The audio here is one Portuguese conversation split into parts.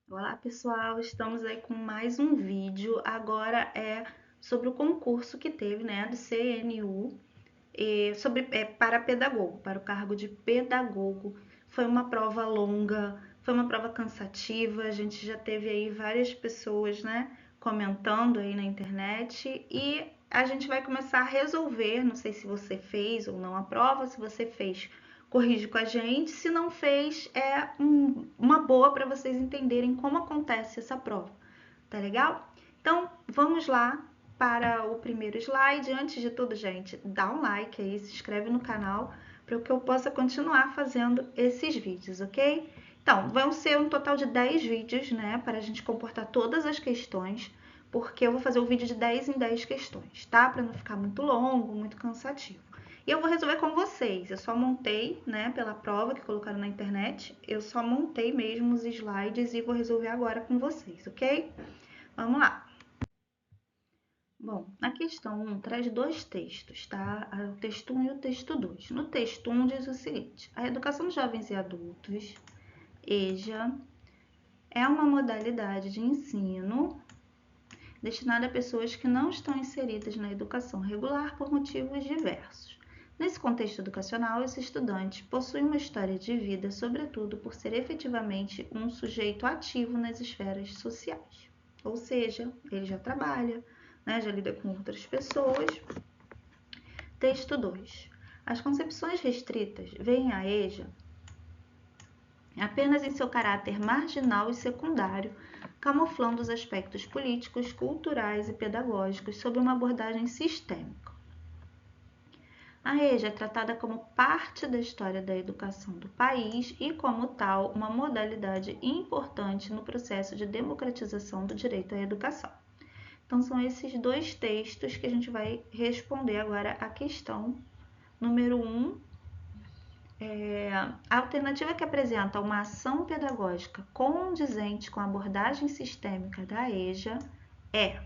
Olá pessoal, estamos aí com mais um vídeo. Agora é sobre o concurso que teve, né, do CNU, para pedagogo, para o cargo de pedagogo. Foi uma prova longa, foi uma prova cansativa. A gente já teve aí várias pessoas, né, comentando aí na internet e a gente vai começar a resolver. Não sei se você fez ou não a prova, se você fez, corrige com a gente. Se não fez, uma boa para vocês entenderem como acontece essa prova. Tá legal? Então, vamos lá para o primeiro slide. Antes de tudo, gente, dá um like aí, se inscreve no canal para que eu possa continuar fazendo esses vídeos, ok? Então, vão ser um total de 10 vídeos, né, para a gente comportar todas as questões, porque eu vou fazer o vídeo de 10 em 10 questões, tá? Para não ficar muito longo, muito cansativo. E eu vou resolver com vocês. Eu só montei, né, pela prova que colocaram na internet, eu só montei mesmo os slides e vou resolver agora com vocês, ok? Vamos lá. Bom, a questão 1 traz dois textos, tá? O texto 1 e o texto 2. No texto 1 diz o seguinte: a educação de jovens e adultos, EJA, é uma modalidade de ensino destinada a pessoas que não estão inseridas na educação regular por motivos diversos. Nesse contexto educacional, esse estudante possui uma história de vida, sobretudo por ser efetivamente um sujeito ativo nas esferas sociais. Ou seja, ele já trabalha, né, já lida com outras pessoas. Texto 2. As concepções restritas veem a EJA apenas em seu caráter marginal e secundário, camuflando os aspectos políticos, culturais e pedagógicos sob uma abordagem sistêmica. A EJA é tratada como parte da história da educação do país e, como tal, uma modalidade importante no processo de democratização do direito à educação. Então, são esses dois textos que a gente vai responder agora a questão número 1. A alternativa que apresenta uma ação pedagógica condizente com a abordagem sistêmica da EJA é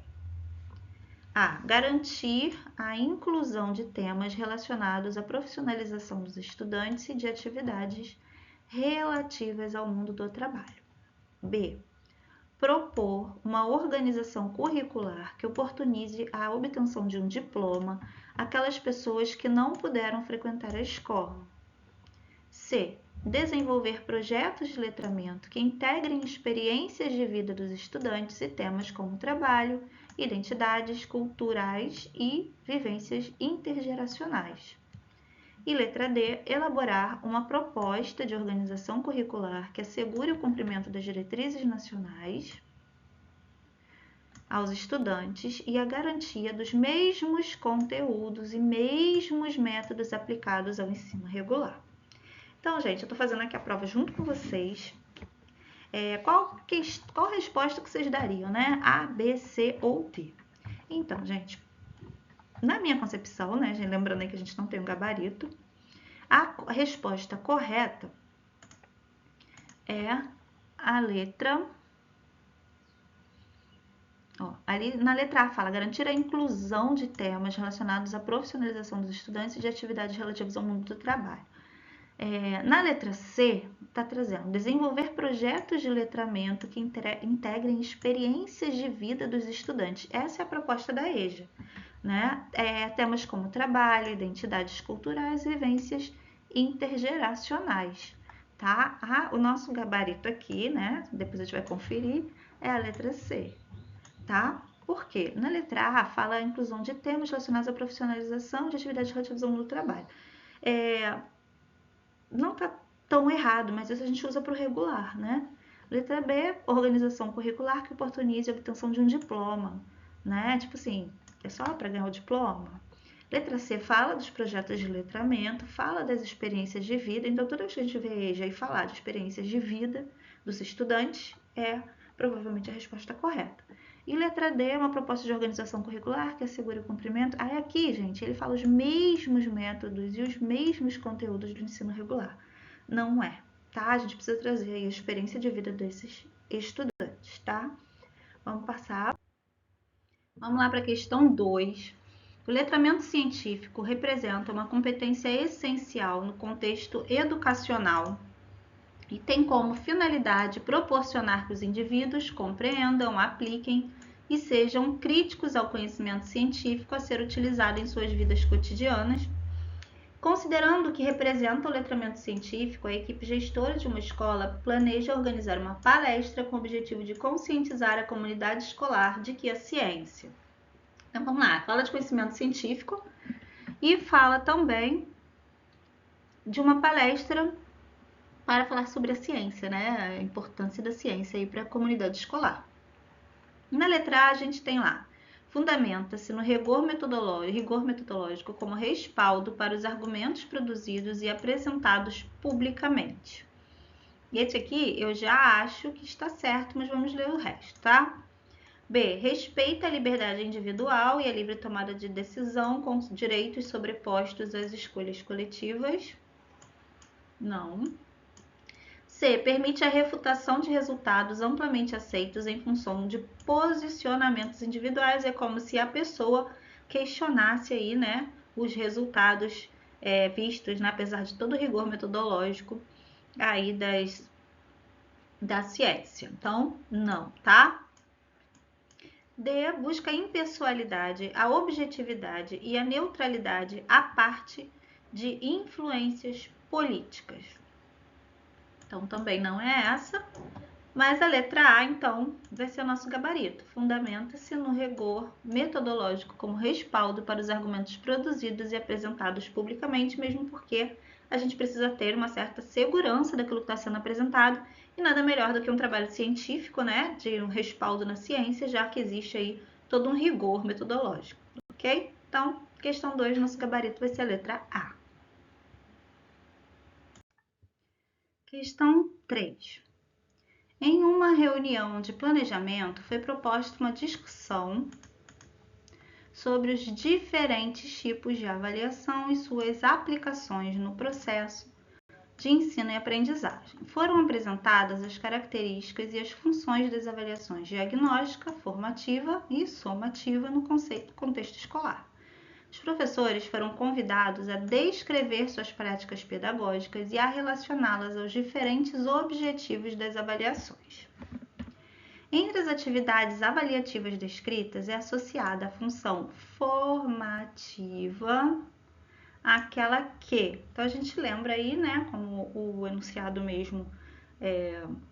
a. Garantir a inclusão de temas relacionados à profissionalização dos estudantes e de atividades relativas ao mundo do trabalho. B. Propor uma organização curricular que oportunize a obtenção de um diploma àquelas pessoas que não puderam frequentar a escola. C. Desenvolver projetos de letramento que integrem experiências de vida dos estudantes e temas como trabalho, identidades culturais e vivências intergeracionais. E letra D. Elaborar uma proposta de organização curricular que assegure o cumprimento das diretrizes nacionais aos estudantes e a garantia dos mesmos conteúdos e mesmos métodos aplicados ao ensino regular. Então, gente, eu tô fazendo aqui a prova junto com vocês. Qual resposta que vocês dariam, né? A, B, C ou D? Então, gente, na minha concepção, né, gente, lembrando aí que a gente não tem um gabarito, a resposta correta é a letra... ali na letra A fala garantir a inclusão de temas relacionados à profissionalização dos estudantes e de atividades relativas ao mundo do trabalho. Na letra C, está trazendo desenvolver projetos de letramento que integrem experiências de vida dos estudantes. Essa é a proposta da EJA. Né? Temas como trabalho, identidades culturais e vivências intergeracionais. Tá? O nosso gabarito aqui, né? Depois a gente vai conferir, é a letra C. Tá? Por quê? Na letra A fala a inclusão de temas relacionados à profissionalização de atividades relativas ao mundo do trabalho. Não está tão errado, mas isso a gente usa para o regular, né? Letra B, organização curricular que oportunize a obtenção de um diploma, né? Tipo assim, é só para ganhar o diploma. Letra C fala dos projetos de letramento, fala das experiências de vida. Então, toda vez que a gente vê EJA e falar de experiências de vida dos estudantes, é provavelmente a resposta correta. E letra D é uma proposta de organização curricular que assegure o cumprimento. Aí aqui, gente, ele fala os mesmos métodos e os mesmos conteúdos do ensino regular. Não é, tá? A gente precisa trazer aí a experiência de vida desses estudantes, tá? Vamos passar. Vamos lá para a questão 2. O letramento científico representa uma competência essencial no contexto educacional e tem como finalidade proporcionar que os indivíduos compreendam, apliquem e sejam críticos ao conhecimento científico a ser utilizado em suas vidas cotidianas. Considerando que representa o letramento científico, a equipe gestora de uma escola planeja organizar uma palestra com o objetivo de conscientizar a comunidade escolar de que a ciência. Então vamos lá, fala de conhecimento científico e fala também de uma palestra para falar sobre a ciência, né? A importância da ciência aí para a comunidade escolar. Na letra A a gente tem lá: fundamenta-se no rigor metodológico como respaldo para os argumentos produzidos e apresentados publicamente. E esse aqui eu já acho que está certo, mas vamos ler o resto, tá? B. Respeita a liberdade individual e a livre tomada de decisão com direitos sobrepostos às escolhas coletivas. Não. C. Permite a refutação de resultados amplamente aceitos em função de posicionamentos individuais. É como se a pessoa questionasse aí, né, os resultados vistos, né, apesar de todo o rigor metodológico aí da ciência. Então, não, tá? D. Busca a impessoalidade, a objetividade e a neutralidade à parte de influências políticas. Então, também não é essa, mas a letra A, então, vai ser o nosso gabarito. Fundamenta-se no rigor metodológico como respaldo para os argumentos produzidos e apresentados publicamente, mesmo porque a gente precisa ter uma certa segurança daquilo que está sendo apresentado, e nada melhor do que um trabalho científico, né, de um respaldo na ciência, já que existe aí todo um rigor metodológico, ok? Então, questão 2, nosso gabarito vai ser a letra A. Questão 3. Em uma reunião de planejamento, foi proposta uma discussão sobre os diferentes tipos de avaliação e suas aplicações no processo de ensino e aprendizagem. Foram apresentadas as características e as funções das avaliações diagnóstica, formativa e somativa no contexto escolar. Os professores foram convidados a descrever suas práticas pedagógicas e a relacioná-las aos diferentes objetivos das avaliações. Entre as atividades avaliativas descritas é associada a função formativa, aquela que, então a gente lembra aí, né, como o enunciado mesmo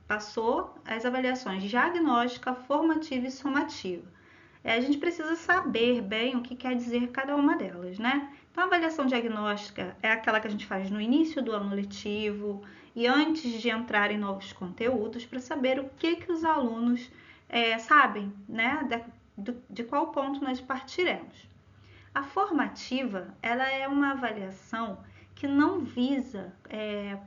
passou, as avaliações diagnóstica, formativa e somativa. A gente precisa saber bem o que quer dizer cada uma delas, né? Então, a avaliação diagnóstica é aquela que a gente faz no início do ano letivo e antes de entrar em novos conteúdos, para saber o que os alunos sabem, né? De qual ponto nós partiremos. A formativa, ela é uma avaliação que não visa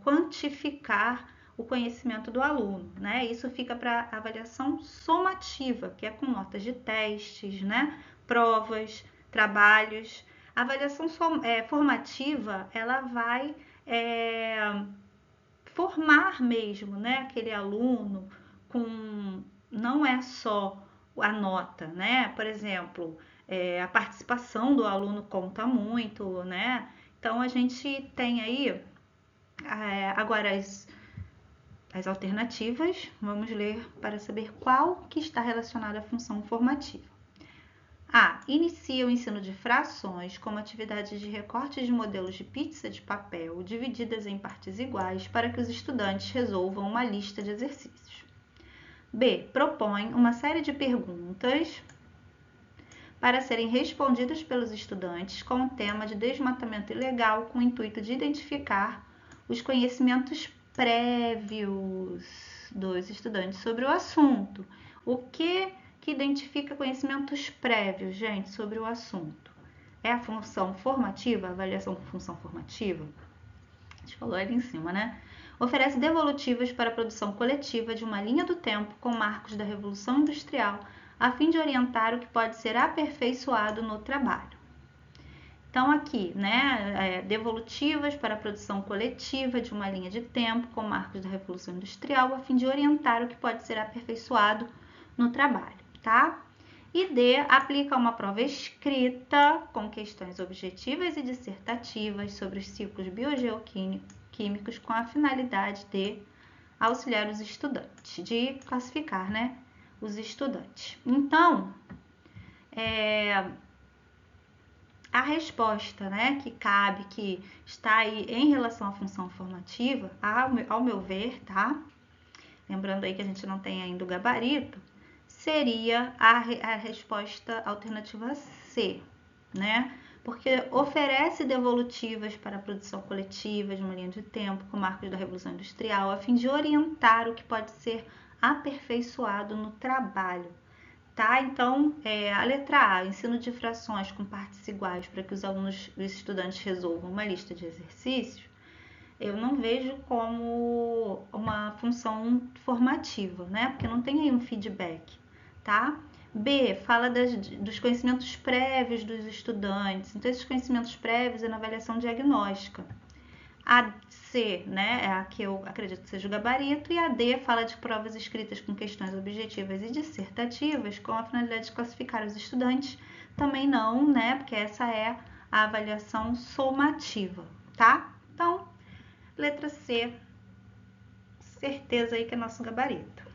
quantificar o conhecimento do aluno, né? Isso fica para avaliação somativa, que é com notas de testes, né? Provas, trabalhos. A avaliação formativa, ela vai formar mesmo, né? Aquele aluno com, não é só a nota, né? Por exemplo, a participação do aluno conta muito, né? Então a gente tem aí agora as alternativas, vamos ler para saber qual que está relacionada à função formativa. A. Inicia o ensino de frações como atividade de recorte de modelos de pizza de papel divididas em partes iguais para que os estudantes resolvam uma lista de exercícios. B. Propõe uma série de perguntas para serem respondidas pelos estudantes com o tema de desmatamento ilegal com o intuito de identificar os conhecimentos prévios dos estudantes sobre o assunto. O que identifica conhecimentos prévios, gente, sobre o assunto? É a função formativa, a avaliação com função formativa? A gente falou ali em cima, né? Oferece devolutivas para a produção coletiva de uma linha do tempo com marcos da Revolução Industrial, a fim de orientar o que pode ser aperfeiçoado no trabalho. Então, aqui, né, devolutivas para a produção coletiva de uma linha de tempo com marcos da Revolução Industrial, a fim de orientar o que pode ser aperfeiçoado no trabalho, tá? E D, aplica uma prova escrita com questões objetivas e dissertativas sobre os ciclos biogeoquímicos com a finalidade de auxiliar os estudantes, de classificar, né, os estudantes. Então, a resposta, né, que cabe, que está aí em relação à função formativa, ao meu ver, tá? Lembrando aí que a gente não tem ainda o gabarito, seria a resposta alternativa C, né? Porque oferece devolutivas para a produção coletiva de uma linha de tempo com marcos da Revolução Industrial, a fim de orientar o que pode ser aperfeiçoado no trabalho. Tá? Então, a letra A, ensino de frações com partes iguais para que os estudantes resolvam uma lista de exercícios, eu não vejo como uma função formativa, né? Porque não tem aí um feedback, tá? B, fala dos conhecimentos prévios dos estudantes. Então, esses conhecimentos prévios é na avaliação diagnóstica. A C, né, é a que eu acredito que seja o gabarito, e a D fala de provas escritas com questões objetivas e dissertativas com a finalidade de classificar os estudantes. Também não, né, porque essa é a avaliação somativa, tá? Então, letra C, certeza aí que é nosso gabarito.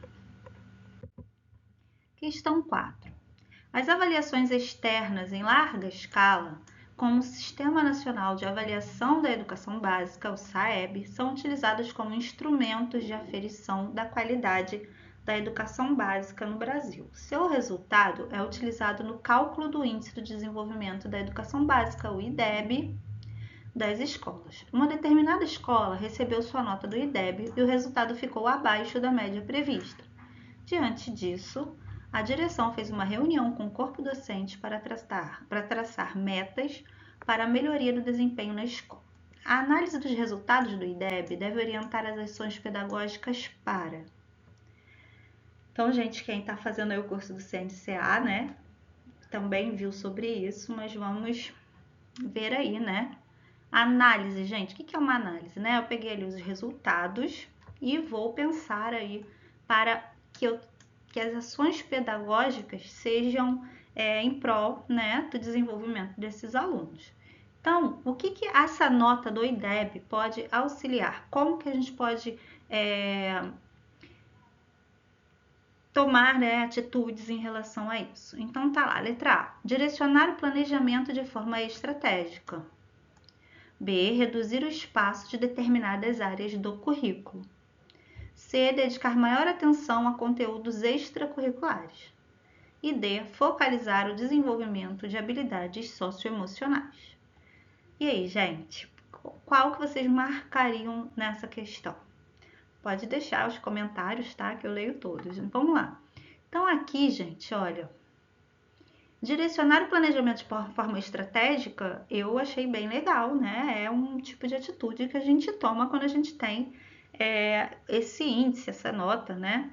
Questão 4. As avaliações externas em larga escala, como o Sistema Nacional de Avaliação da Educação Básica, o SAEB, são utilizadas como instrumentos de aferição da qualidade da educação básica no Brasil. Seu resultado é utilizado no cálculo do Índice do Desenvolvimento da Educação Básica, o IDEB, das escolas. Uma determinada escola recebeu sua nota do IDEB e o resultado ficou abaixo da média prevista. Diante disso, a direção fez uma reunião com o corpo docente para traçar metas para a melhoria do desempenho na escola. A análise dos resultados do IDEB deve orientar as ações pedagógicas para... Então, gente, quem está fazendo aí o curso do CNCA, né, também viu sobre isso, mas vamos ver aí, né? Análise, gente, o que é uma análise, né? Eu peguei ali os resultados e vou pensar aí para que as ações pedagógicas sejam em prol, né, do desenvolvimento desses alunos. Então, o que essa nota do IDEB pode auxiliar? Como que a gente pode tomar, né, atitudes em relação a isso? Então, tá lá, letra A. Direcionar o planejamento de forma estratégica. B. Reduzir o espaço de determinadas áreas do currículo. C. Dedicar maior atenção a conteúdos extracurriculares. E D. Focalizar o desenvolvimento de habilidades socioemocionais. E aí, gente, qual que vocês marcariam nessa questão? Pode deixar os comentários, tá? Que eu leio todos. Vamos lá. Então, aqui, gente, olha... Direcionar o planejamento de forma estratégica, eu achei bem legal, né? É um tipo de atitude que a gente toma quando a gente tem esse índice, essa nota, né?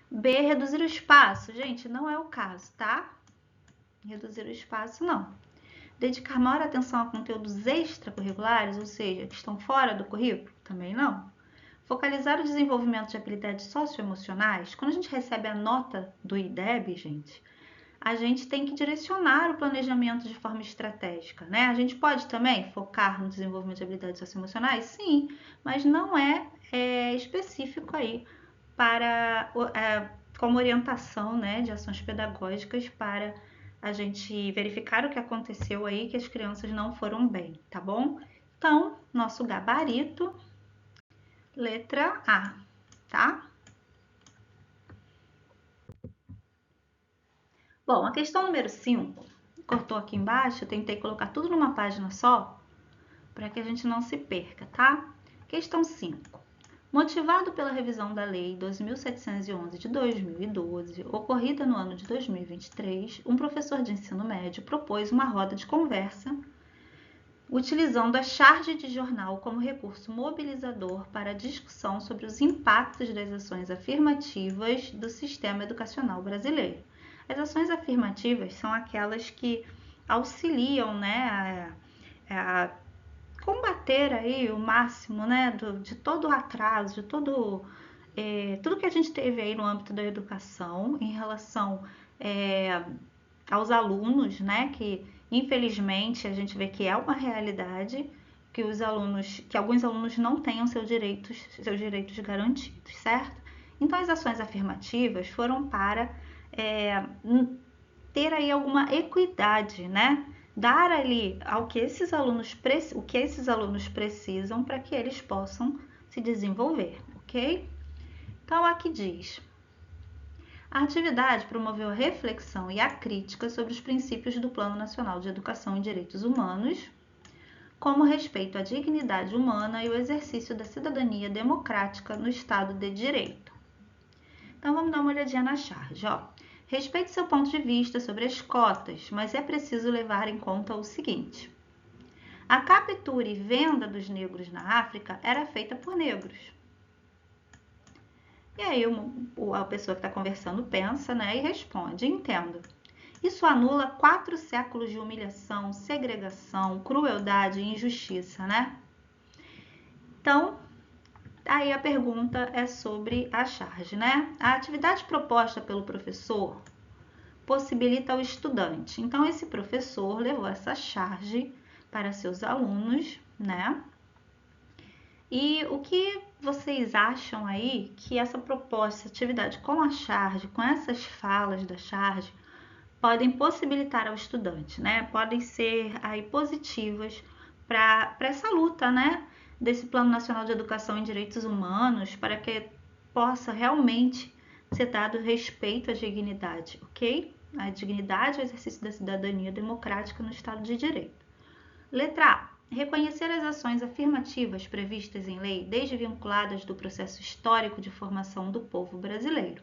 B, reduzir o espaço. Gente, não é o caso, tá? Reduzir o espaço, não. Dedicar maior atenção a conteúdos extracurriculares, ou seja, que estão fora do currículo, também não. Focalizar o desenvolvimento de habilidades socioemocionais. Quando a gente recebe a nota do IDEB, gente, a gente tem que direcionar o planejamento de forma estratégica, né? A gente pode também focar no desenvolvimento de habilidades socioemocionais? Sim, mas não é específico aí para como orientação, né, de ações pedagógicas para a gente verificar o que aconteceu aí, que as crianças não foram bem, tá bom? Então, nosso gabarito, letra A, tá? Bom, a questão número 5, cortou aqui embaixo, eu tentei colocar tudo numa página só, para que a gente não se perca, tá? Questão 5. Motivado pela revisão da Lei 2.711 de 2012, ocorrida no ano de 2023, um professor de ensino médio propôs uma roda de conversa utilizando a charge de jornal como recurso mobilizador para a discussão sobre os impactos das ações afirmativas do sistema educacional brasileiro. As ações afirmativas são aquelas que auxiliam, né, a combater aí o máximo, né, de todo o atraso, de tudo que a gente teve aí no âmbito da educação em relação aos alunos, né, que infelizmente a gente vê que é uma realidade, que alguns alunos não tenham seus direitos garantidos, certo? Então, as ações afirmativas foram para ter aí alguma equidade, né? Dar ali o que esses alunos precisam para que eles possam se desenvolver, ok? Então, aqui diz: a atividade promoveu a reflexão e a crítica sobre os princípios do Plano Nacional de Educação e Direitos Humanos, como respeito à dignidade humana e o exercício da cidadania democrática no Estado de Direito. Então, vamos dar uma olhadinha na charge, ó. Respeite seu ponto de vista sobre as cotas, mas é preciso levar em conta o seguinte: a captura e venda dos negros na África era feita por negros. E aí a pessoa que está conversando pensa, né, e responde: entendo. Isso anula 4 séculos de humilhação, segregação, crueldade e injustiça, né? Então, aí a pergunta é sobre a charge, né? A atividade proposta pelo professor possibilita ao estudante. Então, esse professor levou essa charge para seus alunos, né? E o que vocês acham aí que essa proposta, essa atividade com a charge, com essas falas da charge, podem possibilitar ao estudante, né? Podem ser aí positivas para essa luta, né? Desse Plano Nacional de Educação em Direitos Humanos, para que possa realmente ser dado respeito à dignidade, ok? A dignidade e o exercício da cidadania democrática no Estado de Direito. Letra A. Reconhecer as ações afirmativas previstas em lei, desde vinculadas do processo histórico de formação do povo brasileiro.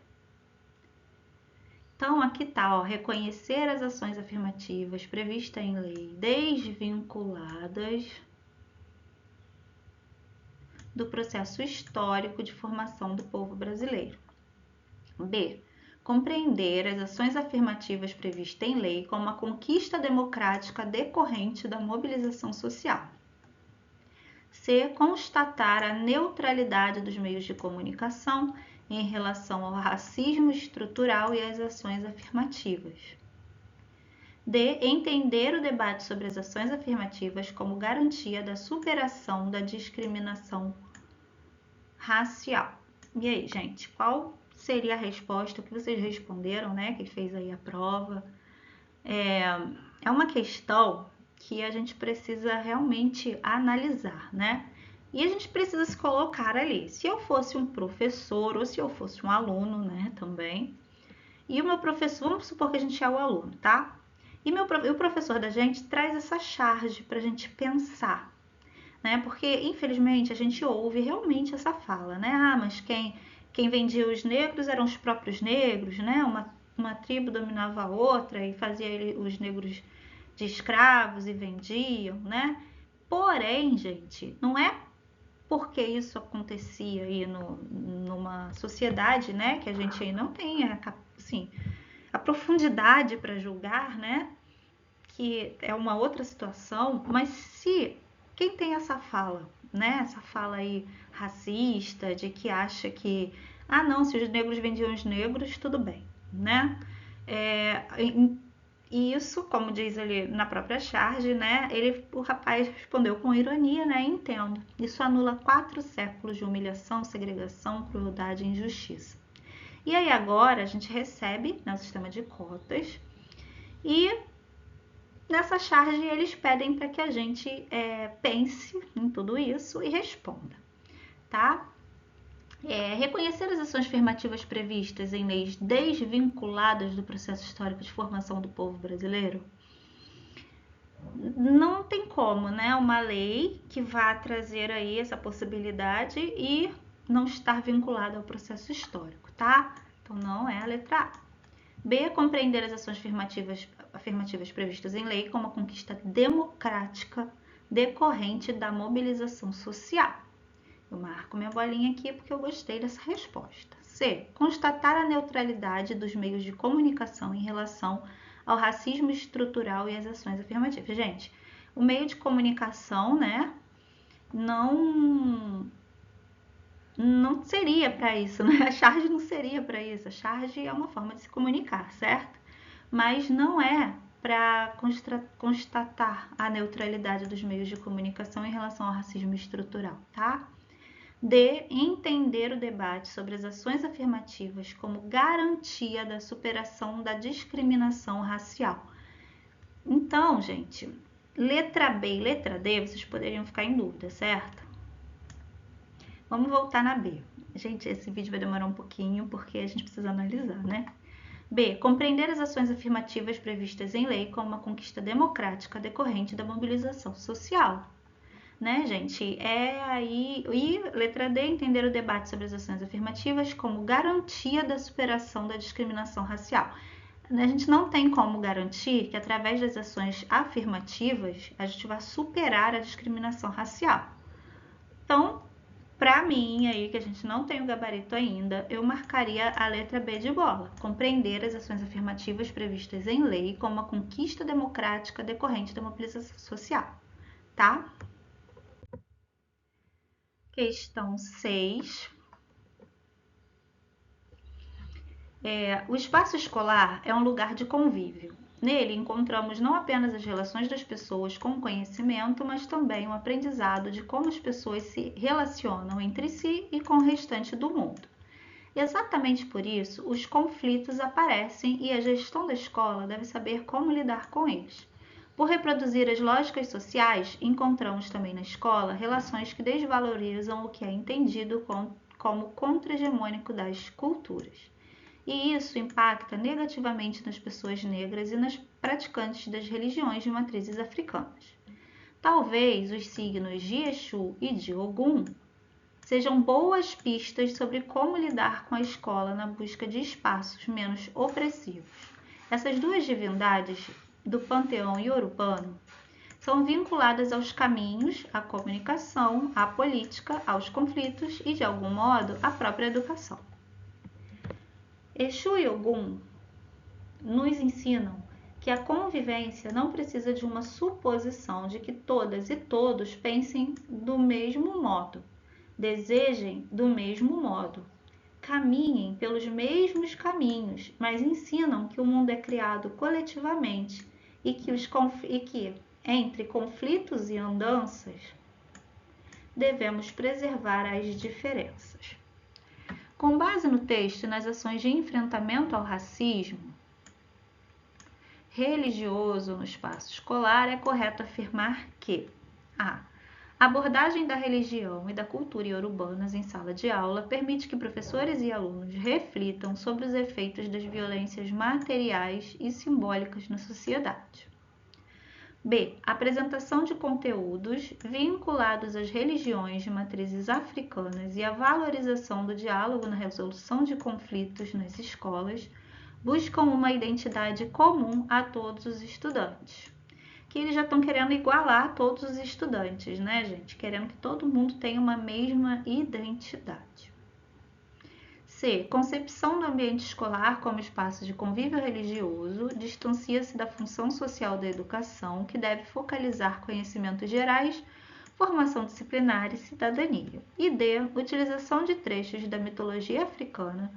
Então, aqui está, ó, reconhecer as ações afirmativas previstas em lei, desvinculadas do processo histórico de formação do povo brasileiro. B. Compreender as ações afirmativas previstas em lei como uma conquista democrática decorrente da mobilização social. C. Constatar a neutralidade dos meios de comunicação em relação ao racismo estrutural e às ações afirmativas. D. Entender o debate sobre as ações afirmativas como garantia da superação da discriminação racial. E aí, gente, qual seria a resposta? O que vocês responderam, né? Quem fez aí a prova. É uma questão que a gente precisa realmente analisar, né? E a gente precisa se colocar ali. Se eu fosse um professor ou se eu fosse um aluno, né, também. E o meu professor, vamos supor que a gente é o aluno, tá? E o professor da gente traz essa charge para a gente pensar, né? Porque, infelizmente, a gente ouve realmente essa fala, né? Ah, mas quem vendia os negros eram os próprios negros, né? Uma tribo dominava a outra e fazia os negros de escravos e vendiam, né? Porém, gente, não é porque isso acontecia aí numa sociedade, né, que a gente não tem assim, a profundidade para julgar, né, que é uma outra situação, mas se quem tem essa fala, né, essa fala aí racista, de que acha que, ah não, se os negros vendiam os negros, tudo bem, né, e isso, como diz ali na própria charge, né, o rapaz respondeu com ironia, né, entendo. Isso anula 4 séculos de humilhação, segregação, crueldade e injustiça. E aí agora a gente recebe, né, o sistema de cotas e nessa charge eles pedem para que a gente pense em tudo isso e responda, tá? Reconhecer as ações afirmativas previstas em leis desvinculadas do processo histórico de formação do povo brasileiro? Não tem como, né? Uma lei que vá trazer aí essa possibilidade e não estar vinculada ao processo histórico, tá? Então não é a letra A. B. Compreender as ações afirmativas previstas em lei como uma conquista democrática decorrente da mobilização social. Eu marco minha bolinha aqui porque eu gostei dessa resposta. C. Constatar a neutralidade dos meios de comunicação em relação ao racismo estrutural e às ações afirmativas. Gente, o meio de comunicação, né, não seria para isso, né? A charge não seria para isso. A charge é uma forma de se comunicar, certo? Mas não é para constatar a neutralidade dos meios de comunicação em relação ao racismo estrutural, tá? D. Entender o debate sobre as ações afirmativas como garantia da superação da discriminação racial. Então, gente, letra B e letra D, vocês poderiam ficar em dúvida, certo? Vamos voltar na B. Gente, esse vídeo vai demorar um pouquinho porque a gente precisa analisar, né? B. Compreender as ações afirmativas previstas em lei como uma conquista democrática decorrente da mobilização social. Né, gente? E letra D, entender o debate sobre as ações afirmativas como garantia da superação da discriminação racial. A gente não tem como garantir que através das ações afirmativas a gente vai superar a discriminação racial. Então, para mim, aí que a gente não tem o gabarito ainda, eu marcaria a letra B de bola. Compreender as ações afirmativas previstas em lei como uma conquista democrática decorrente da mobilização social, tá? Questão 6. O espaço escolar é um lugar de convívio. Nele encontramos não apenas as relações das pessoas com o conhecimento, mas também o aprendizado de como as pessoas se relacionam entre si e com o restante do mundo. Exatamente por isso, os conflitos aparecem e a gestão da escola deve saber como lidar com eles. Por reproduzir as lógicas sociais, encontramos também na escola relações que desvalorizam o que é entendido como contra-hegemônico das culturas. E isso impacta negativamente nas pessoas negras e nas praticantes das religiões de matrizes africanas. Talvez os signos de Exu e de Ogum sejam boas pistas sobre como lidar com a escola na busca de espaços menos opressivos. Essas duas divindades do panteão iorubano são vinculadas aos caminhos, à comunicação, à política, aos conflitos e, de algum modo, à própria educação. Exu e Ogum nos ensinam que a convivência não precisa de uma suposição de que todas e todos pensem do mesmo modo, desejem do mesmo modo, caminhem pelos mesmos caminhos, mas ensinam que o mundo é criado coletivamente e que entre conflitos e andanças, devemos preservar as diferenças. Com base no texto e nas ações de enfrentamento ao racismo religioso no espaço escolar, é correto afirmar que a abordagem da religião e da cultura iorubanas em sala de aula permite que professores e alunos reflitam sobre os efeitos das violências materiais e simbólicas na sociedade. B. Apresentação de conteúdos vinculados às religiões de matrizes africanas e a valorização do diálogo na resolução de conflitos nas escolas buscam uma identidade comum a todos os estudantes. Que eles já estão querendo igualar todos os estudantes, né, gente? Querendo que todo mundo tenha uma mesma identidade. C. Concepção do ambiente escolar como espaço de convívio religioso distancia-se da função social da educação, que deve focalizar conhecimentos gerais, formação disciplinar e cidadania. E D. Utilização de trechos da mitologia africana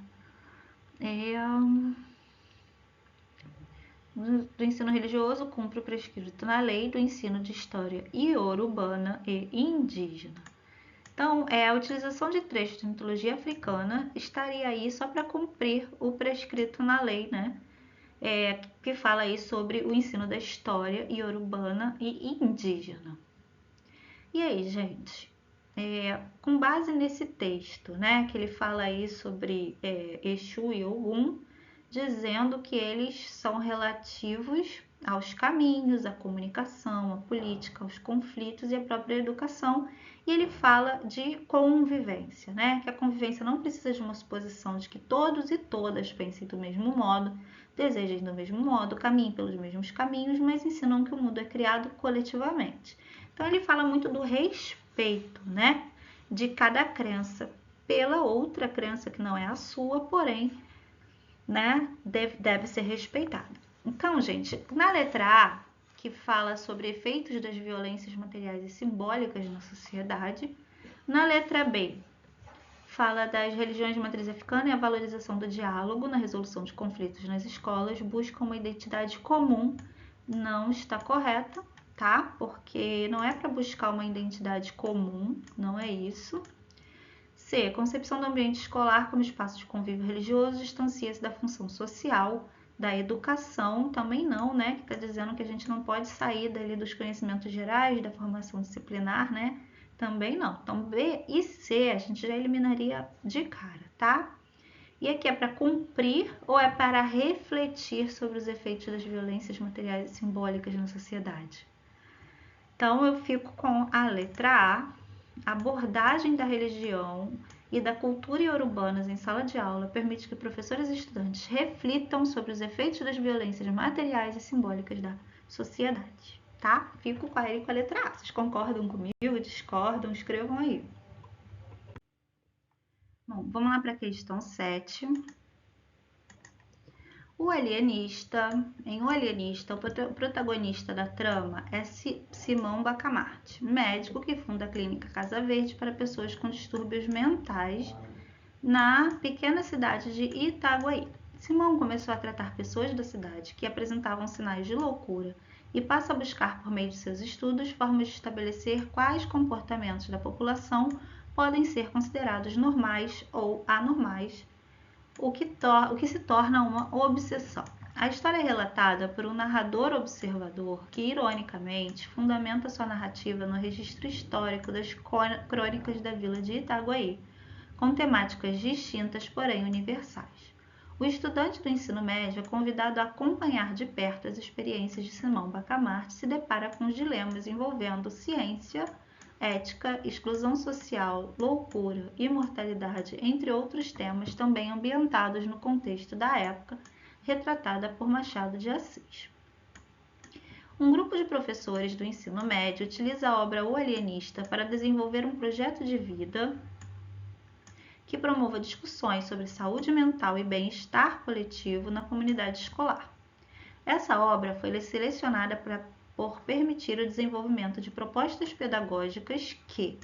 do ensino religioso cumpre o prescrito na lei do ensino de história iorubana e indígena. Então, a utilização de trechos de mitologia africana estaria aí só para cumprir o prescrito na lei, né? Que fala aí sobre o ensino da história iorubana e indígena. E aí, gente, com base nesse texto, né, que ele fala aí sobre Exu e Ogum, dizendo que eles são relativos aos caminhos, à comunicação, à política, aos conflitos e à própria educação. E ele fala de convivência, né? Que a convivência não precisa de uma suposição de que todos e todas pensem do mesmo modo, desejem do mesmo modo, caminhem pelos mesmos caminhos, mas ensinam que o mundo é criado coletivamente. Então ele fala muito do respeito, né? De cada crença pela outra crença que não é a sua, porém, né, deve ser respeitada. Então, gente, na letra A, que fala sobre efeitos das violências materiais e simbólicas na sociedade, na letra B, fala das religiões de matriz africana e a valorização do diálogo na resolução de conflitos nas escolas, busca uma identidade comum não está correta, tá? Porque não é para buscar uma identidade comum, não é isso. C. Concepção do ambiente escolar como espaço de convívio religioso distancia-se da função social, da educação, também não, né? Que está dizendo que a gente não pode sair dali dos conhecimentos gerais, da formação disciplinar, né? Também não. Então, B e C a gente já eliminaria de cara, tá? E aqui é para cumprir ou é para refletir sobre os efeitos das violências materiais e simbólicas na sociedade? Então eu fico com a letra A, abordagem da religião e da cultura urbanas em sala de aula permite que professores e estudantes reflitam sobre os efeitos das violências materiais e simbólicas da sociedade, tá? Fico com a letra A. Vocês concordam comigo? Discordam? Escrevam aí. Bom, vamos lá para a questão 7. O alienista, em O Alienista, o protagonista da trama é Simão Bacamarte, médico que funda a clínica Casa Verde para pessoas com distúrbios mentais na pequena cidade de Itaguaí. Simão começou a tratar pessoas da cidade que apresentavam sinais de loucura e passa a buscar, por meio de seus estudos, formas de estabelecer quais comportamentos da população podem ser considerados normais ou anormais, o que se torna uma obsessão. A história é relatada por um narrador observador que, ironicamente, fundamenta sua narrativa no registro histórico das crônicas da vila de Itaguaí, com temáticas distintas, porém universais. O estudante do ensino médio é convidado a acompanhar de perto as experiências de Simão Bacamarte e se depara com os dilemas envolvendo ciência, ética, exclusão social, loucura, imortalidade, entre outros temas também ambientados no contexto da época, retratada por Machado de Assis. Um grupo de professores do ensino médio utiliza a obra O Alienista para desenvolver um projeto de vida que promova discussões sobre saúde mental e bem-estar coletivo na comunidade escolar. Essa obra foi selecionada por permitir o desenvolvimento de propostas pedagógicas que: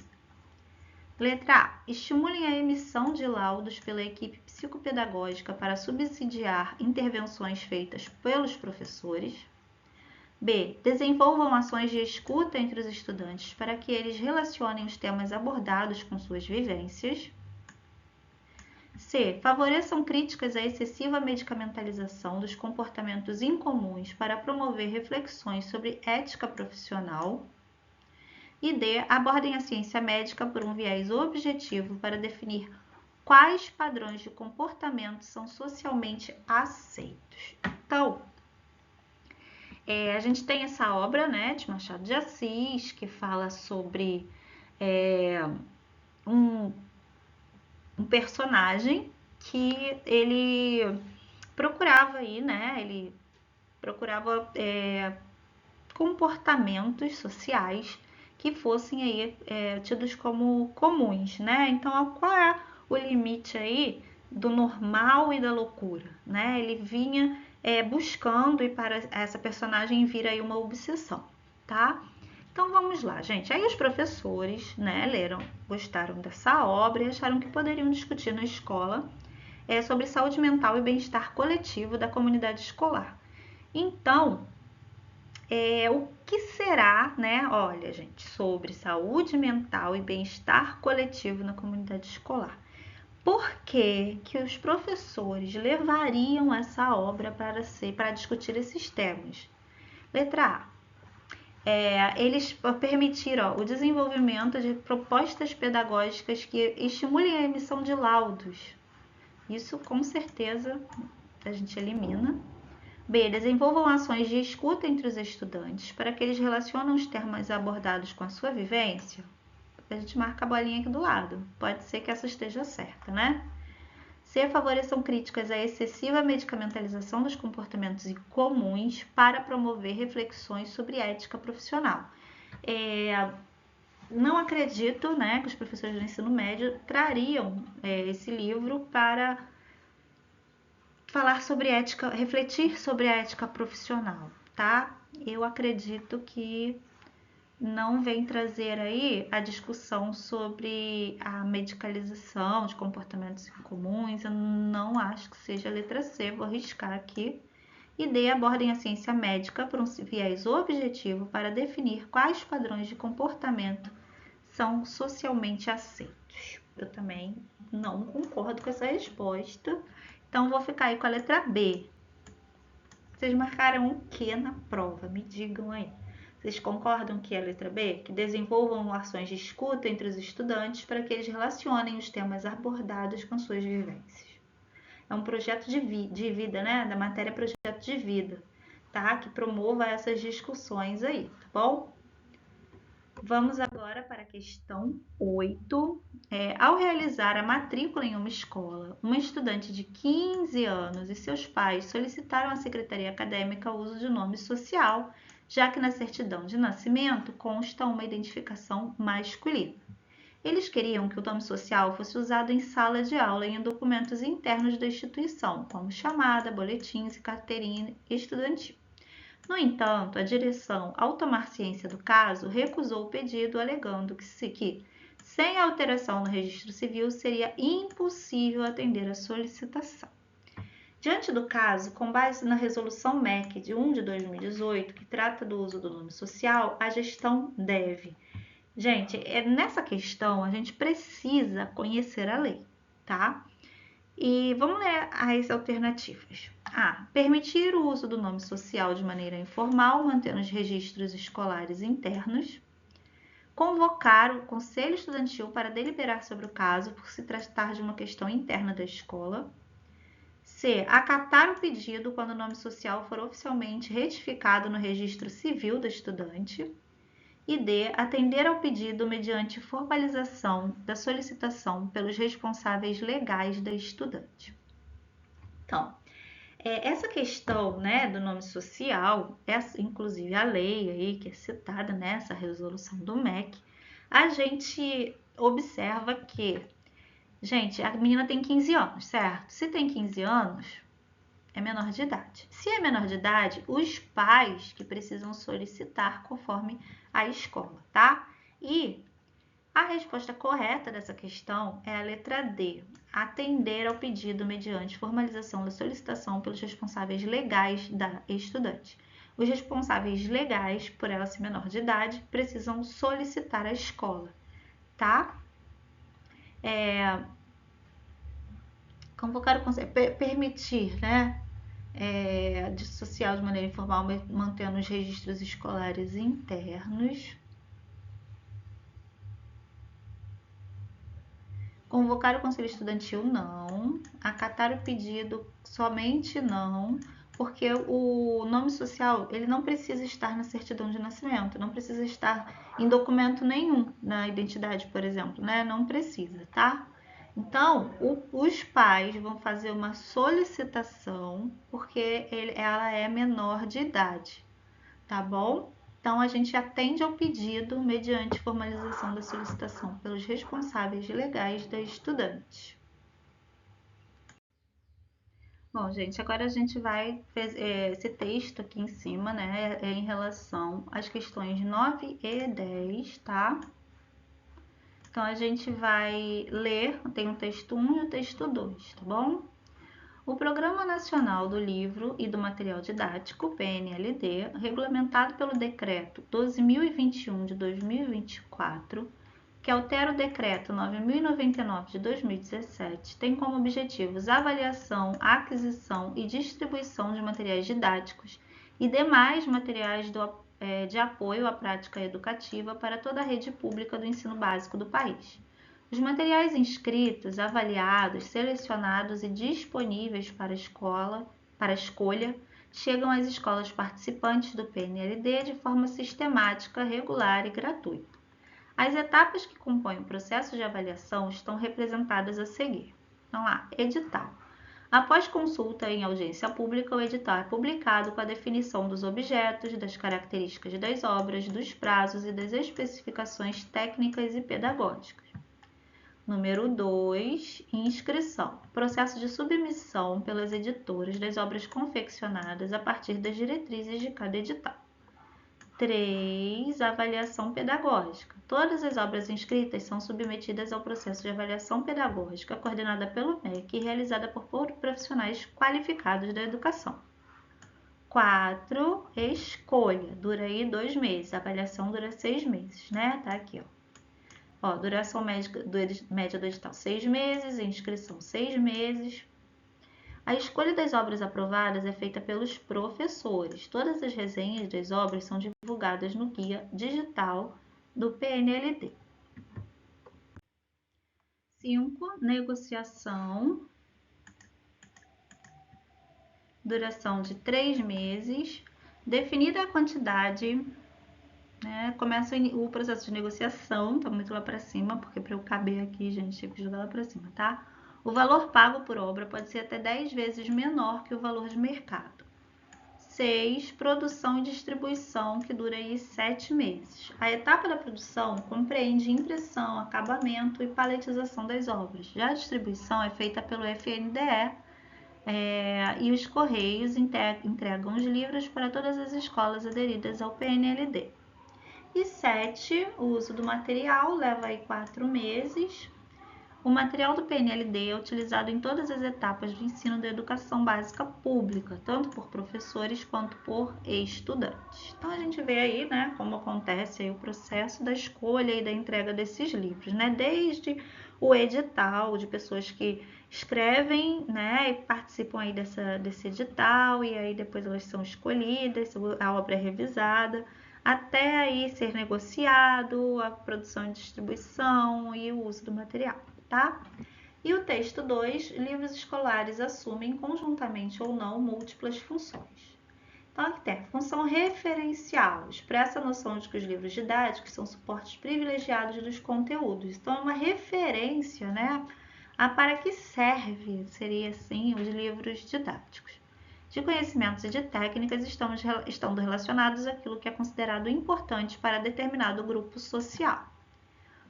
letra A. Estimulem a emissão de laudos pela equipe psicopedagógica para subsidiar intervenções feitas pelos professores. B. Desenvolvam ações de escuta entre os estudantes para que eles relacionem os temas abordados com suas vivências. C. Favoreçam críticas à excessiva medicamentalização dos comportamentos incomuns para promover reflexões sobre ética profissional. E D. Abordem a ciência médica por um viés objetivo para definir quais padrões de comportamento são socialmente aceitos. Então, a gente tem essa obra, né, de Machado de Assis, que fala sobre um personagem que ele procurava aí, né? Ele procurava comportamentos sociais que fossem aí tidos como comuns, né? Então, qual é o limite aí do normal e da loucura, né? Ele vinha buscando e para essa personagem vir aí uma obsessão, tá? Então vamos lá, gente. Aí os professores, né, gostaram dessa obra e acharam que poderiam discutir na escola sobre saúde mental e bem-estar coletivo da comunidade escolar. Então, o que será, né? Olha, gente, sobre saúde mental e bem-estar coletivo na comunidade escolar. Por que que os professores levariam essa obra para discutir esses temas? Letra A. Eles permitiram o desenvolvimento de propostas pedagógicas que estimulem a emissão de laudos. Isso, com certeza, a gente elimina. B. Desenvolvam ações de escuta entre os estudantes para que eles relacionem os temas abordados com a sua vivência. A gente marca a bolinha aqui do lado. Pode ser que essa esteja certa, né? C. Favoreçam críticas à excessiva medicamentalização dos comportamentos incomuns para promover reflexões sobre ética profissional. Não acredito, né, que os professores do ensino médio trariam esse livro para falar sobre ética, refletir sobre a ética profissional, tá? Eu acredito que não vem trazer aí a discussão sobre a medicalização de comportamentos incomuns. Eu não acho que seja a letra C, vou arriscar aqui. E D, abordem a ciência médica por um viés objetivo para definir quais padrões de comportamento são socialmente aceitos. Eu também não concordo com essa resposta, então vou ficar aí com a letra B. Vocês marcaram o que na prova? Me digam aí. Vocês concordam que é a letra B? Que desenvolvam ações de escuta entre os estudantes para que eles relacionem os temas abordados com suas vivências. É um projeto de vida, né? Da matéria projeto de vida, tá? Que promova essas discussões aí, tá bom? Vamos agora para a questão 8. Ao realizar a matrícula em uma escola, uma estudante de 15 anos e seus pais solicitaram à secretaria acadêmica o uso de nome social, já que na certidão de nascimento consta uma identificação masculina. Eles queriam que o nome social fosse usado em sala de aula e em documentos internos da instituição, como chamada, boletins e carteirinha estudantil. No entanto, a direção, ao tomar ciência do caso, recusou o pedido, alegando que, sem alteração no registro civil, seria impossível atender a solicitação. Diante do caso, com base na resolução MEC de 1 de 2018, que trata do uso do nome social, a gestão deve. Gente, nessa questão a gente precisa conhecer a lei, tá? E vamos ler as alternativas. A. Permitir o uso do nome social de maneira informal, mantendo os registros escolares internos. Convocar o conselho estudantil para deliberar sobre o caso, por se tratar de uma questão interna da escola. C. Acatar o pedido quando o nome social for oficialmente retificado no registro civil do estudante. E D. Atender ao pedido mediante formalização da solicitação pelos responsáveis legais da estudante. Então, essa questão, né, do nome social, inclusive a lei aí que é citada nessa resolução do MEC, a gente observa que, gente, a menina tem 15 anos, certo? Se tem 15 anos, é menor de idade. Se é menor de idade, os pais que precisam solicitar conforme a escola, tá? E a resposta correta dessa questão é a letra D, atender ao pedido mediante formalização da solicitação pelos responsáveis legais da estudante. Os responsáveis legais, por ela ser menor de idade, precisam solicitar a escola, tá? Convocar o conselho, permitir, né? Social de maneira informal, mantendo os registros escolares internos. Convocar o conselho estudantil, não. Acatar o pedido, somente não, porque o nome social, ele não precisa estar na certidão de nascimento, não precisa estar em documento nenhum, na identidade, por exemplo, né? Não precisa, tá? Então, os pais vão fazer uma solicitação, porque ela é menor de idade, tá bom? Então, a gente atende ao pedido mediante formalização da solicitação pelos responsáveis legais da estudante. Bom, gente, agora a gente vai esse texto aqui em cima, né, em relação às questões 9 e 10, tá? Então, a gente vai ler, tem o texto 1 e o texto 2, tá bom? O Programa Nacional do Livro e do Material Didático, PNLD, regulamentado pelo Decreto 12.021 de 2024, que altera o Decreto 9.099 de 2017, tem como objetivos a avaliação, aquisição e distribuição de materiais didáticos e demais materiais de apoio à prática educativa para toda a rede pública do ensino básico do país. Os materiais inscritos, avaliados, selecionados e disponíveis para escolha chegam às escolas participantes do PNLD de forma sistemática, regular e gratuita. As etapas que compõem o processo de avaliação estão representadas a seguir. Então, lá, edital. Após consulta em audiência pública, o edital é publicado com a definição dos objetos, das características das obras, dos prazos e das especificações técnicas e pedagógicas. Número 2, inscrição. Processo de submissão pelas editoras das obras confeccionadas a partir das diretrizes de cada edital. 3, avaliação pedagógica. Todas as obras inscritas são submetidas ao processo de avaliação pedagógica coordenada pelo MEC e realizada por profissionais qualificados da educação. 4, escolha. Dura aí 2 meses. A avaliação dura 6 meses, né? Tá aqui, ó. Duração média do edital 6 meses, inscrição 6 meses. A escolha das obras aprovadas é feita pelos professores. Todas as resenhas das obras são divulgadas no guia digital do PNLD. 5. Negociação. Duração de 3 meses. Definida a quantidade, né? Começa o processo de negociação, tá muito lá para cima, porque para eu caber aqui, gente, tive que jogar lá para cima, tá? O valor pago por obra pode ser até 10 vezes menor que o valor de mercado. 6. Produção e distribuição, que dura aí 7 meses. A etapa da produção compreende impressão, acabamento e paletização das obras. Já a distribuição é feita pelo FNDE e os Correios entregam os livros para todas as escolas aderidas ao PNLD. E 7. O uso do material leva aí 4 meses. O material do PNLD é utilizado em todas as etapas do ensino da educação básica pública, tanto por professores quanto por estudantes. Então a gente vê aí, né, como acontece aí o processo da escolha e da entrega desses livros, né, desde o edital de pessoas que escrevem, né, e participam aí desse edital, e aí depois elas são escolhidas, a obra é revisada, até aí ser negociado, a produção e distribuição e o uso do material. Tá? E o texto 2, livros escolares assumem conjuntamente ou não múltiplas funções. Então, aqui tem a função referencial, expressa a noção de que os livros didáticos são suportes privilegiados dos conteúdos. Então, é uma referência, né, a para que serve, seria assim, os livros didáticos. De conhecimentos e de técnicas estão relacionados àquilo que é considerado importante para determinado grupo social.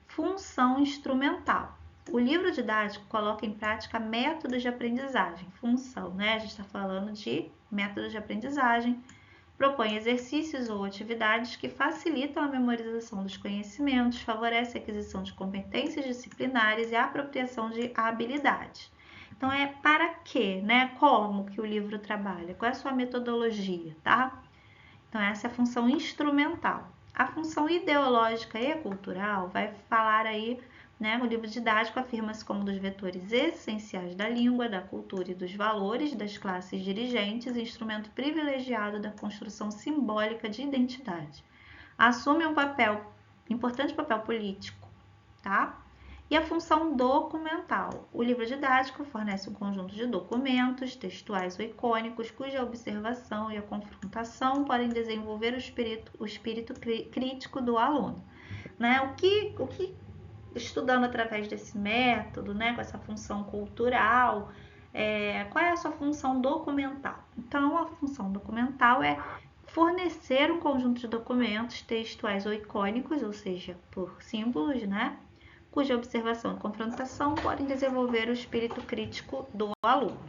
Função instrumental. O livro didático coloca em prática métodos de aprendizagem. Função, né? A gente está falando de métodos de aprendizagem. Propõe exercícios ou atividades que facilitam a memorização dos conhecimentos, favorece a aquisição de competências disciplinares e a apropriação de habilidades. Então, é para quê, né? Como que o livro trabalha? Qual é a sua metodologia, tá? Então, essa é a função instrumental. A função ideológica e cultural vai falar aí, né, o livro didático afirma-se como um dos vetores essenciais da língua, da cultura e dos valores das classes dirigentes, instrumento privilegiado da construção simbólica de identidade. Assume um importante papel político, tá? E a função documental. O livro didático fornece um conjunto de documentos, textuais ou icônicos, cuja observação e a confrontação podem desenvolver o espírito crítico do aluno. Né? O que estudando através desse método, né, com essa função cultural, qual é a sua função documental? Então, a função documental é fornecer um conjunto de documentos textuais ou icônicos, ou seja, por símbolos, né, cuja observação e confrontação podem desenvolver o espírito crítico do aluno.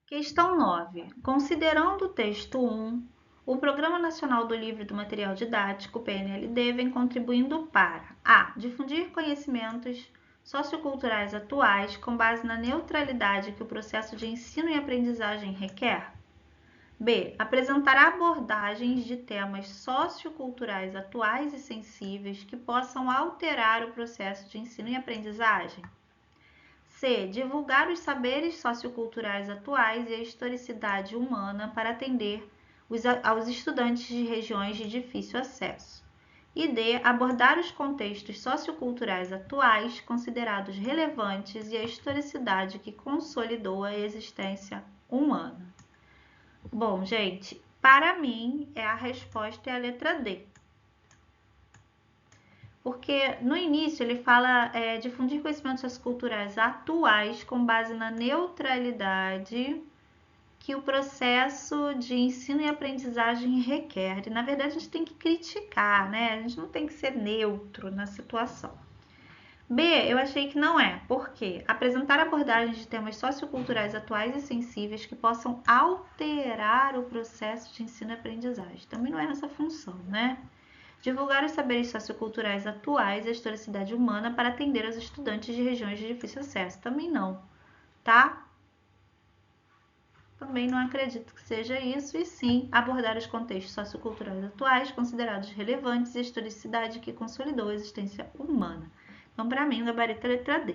Questão 9. Considerando o texto 1, o Programa Nacional do Livro e do Material Didático, PNLD, vem contribuindo para a. Difundir conhecimentos socioculturais atuais com base na neutralidade que o processo de ensino e aprendizagem requer. B. Apresentar abordagens de temas socioculturais atuais e sensíveis que possam alterar o processo de ensino e aprendizagem. C. Divulgar os saberes socioculturais atuais e a historicidade humana para atender aos estudantes de regiões de difícil acesso. E D. Abordar os contextos socioculturais atuais considerados relevantes e a historicidade que consolidou a existência humana. Bom, gente, para mim a resposta é a letra D. Porque no início ele fala difundir conhecimentos socioculturais atuais com base na neutralidade que o processo de ensino e aprendizagem requer. E, na verdade, a gente tem que criticar, né? A gente não tem que ser neutro na situação. B, eu achei que não é. Por quê? Apresentar abordagens de temas socioculturais atuais e sensíveis que possam alterar o processo de ensino e aprendizagem. Também não é essa função, né? Divulgar os saberes socioculturais atuais e a historicidade humana para atender aos estudantes de regiões de difícil acesso. Também não, tá? Também não acredito que seja isso, e sim abordar os contextos socioculturais atuais considerados relevantes e a historicidade que consolidou a existência humana. Então, para mim, o gabarito é a letra D.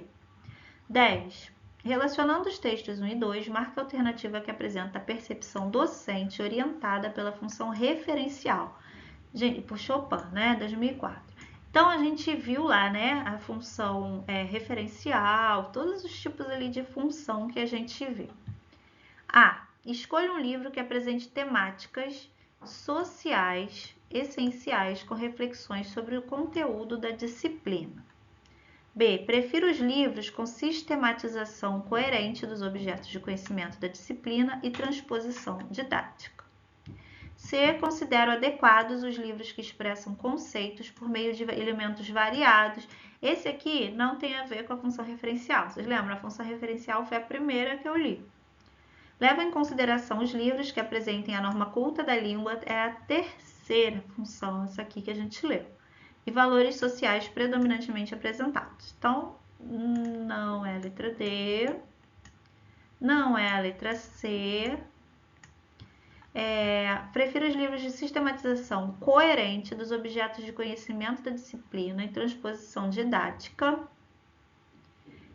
10. Relacionando os textos 1 e 2, marca a alternativa que apresenta a percepção docente orientada pela função referencial. Por Chopin, né, 2004. Então, a gente viu lá, né, a função referencial, todos os tipos ali de função que a gente vê. A. Escolha um livro que apresente temáticas sociais essenciais com reflexões sobre o conteúdo da disciplina. B. Prefira os livros com sistematização coerente dos objetos de conhecimento da disciplina e transposição didática. C. Considero adequados os livros que expressam conceitos por meio de elementos variados. Esse aqui não tem a ver com a função referencial. Vocês lembram? A função referencial foi a primeira que eu li. Leva em consideração os livros que apresentem a norma culta da língua, é a terceira função, essa aqui que a gente leu. E valores sociais predominantemente apresentados. Então, não é a letra D, não é a letra C. Prefiro os livros de sistematização coerente dos objetos de conhecimento da disciplina e transposição didática.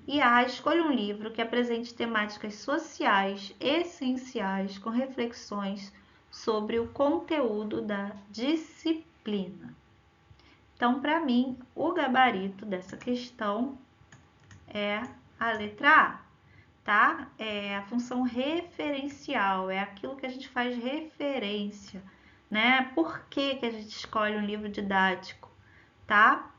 E A. Escolha um livro que apresente temáticas sociais essenciais com reflexões sobre o conteúdo da disciplina. Então, para mim, o gabarito dessa questão é a letra A, tá? É a função referencial, é aquilo que a gente faz referência, né? Por que a gente escolhe um livro didático, tá?